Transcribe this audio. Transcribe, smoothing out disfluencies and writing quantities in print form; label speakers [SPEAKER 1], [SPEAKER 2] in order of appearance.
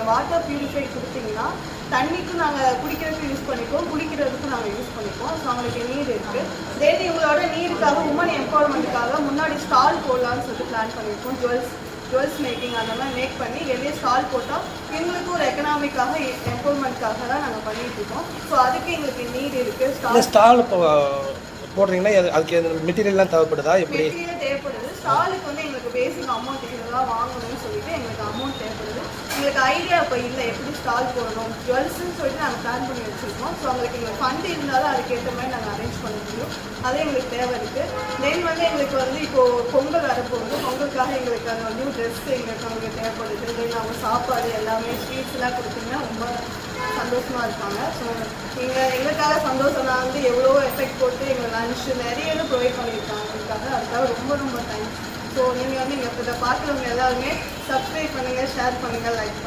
[SPEAKER 1] நீங்கள் water purify கொடுத்தீங்கன்னா தண்ணிக்கும் நாங்கள் குடிக்கிறதுக்கு யூஸ் பண்ணிப்போம், குடிக்கிறதுக்கும் நாங்கள் யூஸ் பண்ணிப்போம். ஸோ அவங்களுக்கு நீர் இருக்குது. தென் இவங்களோட நீருக்காக உமன் எம்பவர்மெண்ட்டுக்காக முன்னாடி ஸ்டால் போடலான்னு சொல்லிட்டு பிளான் பண்ணியிருக்கோம். ஜுவல்ஸ் மேக்கிங் அந்த மாதிரி மேக் பண்ணி வெளியே ஸ்டால் போட்டால் எங்களுக்கு ஒரு எக்கனாமிக்காக எம்பவர்மெண்ட்காக தான் நாங்கள் பண்ணிகிட்ருக்கோம். ஸோ அதுக்கு எங்களுக்கு நீட் இருக்குது.
[SPEAKER 2] ஸ்டால் போடுறீங்கன்னா அதுக்கு மெட்டீரியல்லாம் தேவைப்படுதா? எப்படி
[SPEAKER 1] மெட்டீரியல் தேவைப்படுது. ஸ்டாலுக்கு வந்து எங்களுக்கு பேசிக் அமௌண்ட் இதெல்லாம் வாங்கணும்னு சொல்லிட்டு எங்களுக்கு அமௌண்ட் தேவைப்படுது. எங்களுக்கு ஐடியா இப்போ இல்லை எப்படி ஸ்டால் போடணும் ஜுவல்ஸ்ன்னு சொல்லிட்டு நாங்கள் பிளான் பண்ணி வச்சுருக்கோம். ஸோ அவங்களுக்கு எங்களுக்கு ஃபண்ட் இருந்தாலும் அதுக்கேற்ற மாதிரி நாங்கள் அரேஞ்ச் பண்ண முடியும். அதே எங்களுக்கு தேவை இருக்குது. தென் வந்து எங்களுக்கு வந்து இப்போது பொங்கல் வரப்போகுது. பொங்கலுக்காக எங்களுக்கு அந்த நியூ ட்ரெஸ் எங்களுக்கு அவங்களுக்கு தேவைப்படுது. தென் அவங்க சாப்பாடு எல்லாமே ஸ்வீட்ஸ்லாம் கொடுத்தீங்கன்னா ரொம்ப சந்தோஷமாக இருப்பாங்க. ஸோ எங்களுக்காக சந்தோஷம் நான் வந்து எவ்வளோ எஃபெக்ட் போட்டு எங்கள் லன்ச்சு நிறைய இது ப்ரொவைட் பண்ணியிருக்காங்க எங்களுக்காக. அதுக்காக ரொம்ப ரொம்ப தேங்க்ஸ். ஸோ நீங்கள் வந்து இதை பார்க்குறவங்க எல்லாருமே சப்ஸ்கிரைப் பண்ணுங்கள், ஷேர் பண்ணுங்கள், லைக் பண்ணுங்கள்.